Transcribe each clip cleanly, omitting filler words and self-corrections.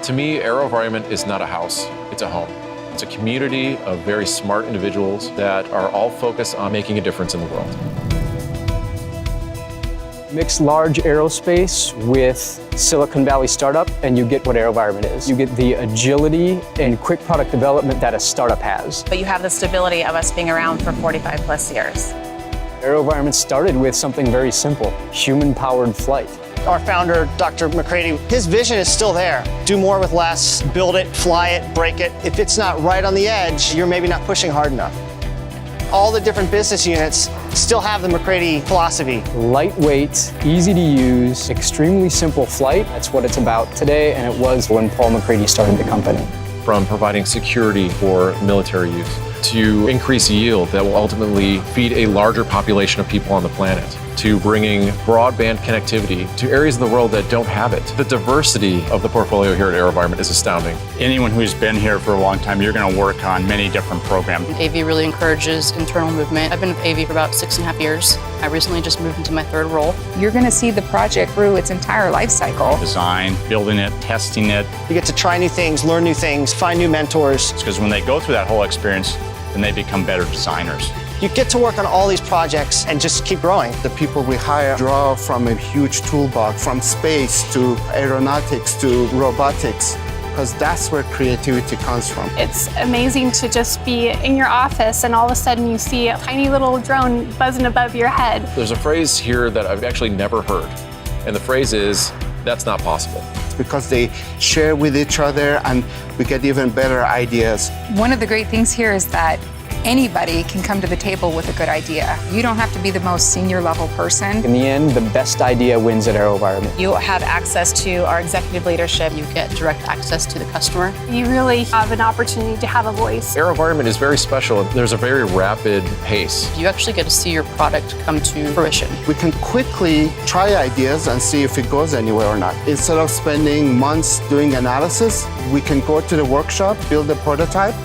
To me, AeroVironment is not a house, it's a home. It's a community of very smart individuals that are all focused on making a difference in the world. Mix large aerospace with Silicon Valley startup and you get what AeroVironment is. You get the agility and quick product development that a startup has. But you have the stability of us being around for 45 plus years. AeroVironment started with something very simple, human-powered flight. Our founder, Dr. McCready, his vision is still there. Do more with less, build it, fly it, break it. If it's not right on the edge, you're maybe not pushing hard enough. All the different business units still have the McCready philosophy. Lightweight, easy to use, extremely simple flight. That's what it's about today, and it was when Paul McCready started the company. From providing security for military use to increase yield that will ultimately feed a larger population of people on the planet, to bringing broadband connectivity to areas of the world that don't have it. The diversity of the portfolio here at AeroVironment is astounding. Anyone who's been here for a long time, you're going to work on many different programs. AV really encourages internal movement. I've been with AV for about 6.5 years. I recently just moved into my third role. You're going to see the project through its entire life cycle. Design, building it, testing it. You get to try new things, learn new things, find new mentors. Because when they go through that whole experience, then they become better designers. You get to work on all these projects and just keep growing. The people we hire draw from a huge toolbox, from space to aeronautics to robotics, because that's where creativity comes from. It's amazing to just be in your office and all of a sudden you see a tiny little drone buzzing above your head. There's a phrase here that I've actually never heard, and the phrase is, "That's not possible." It's because they share with each other and we get even better ideas. One of the great things here is that anybody can come to the table with a good idea. You don't have to be the most senior level person. In the end, the best idea wins at AeroVironment. You have access to our executive leadership. You get direct access to the customer. You really have an opportunity to have a voice. AeroVironment is very special. There's a very rapid pace. You actually get to see your product come to fruition. We can quickly try ideas and see if it goes anywhere or not. Instead of spending months doing analysis, we can go to the workshop, build a prototype,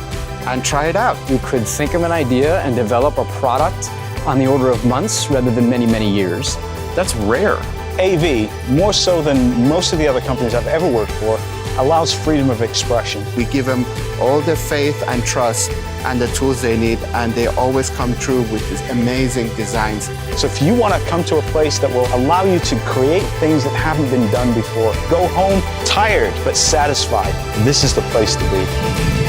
and try it out. You could think of an idea and develop a product on the order of months rather than many, many years. That's rare. AV, more so than most of the other companies I've ever worked for, allows freedom of expression. We give them all the faith and trust and the tools they need, and they always come through with these amazing designs. So if you want to come to a place that will allow you to create things that haven't been done before, go home tired but satisfied, this is the place to be.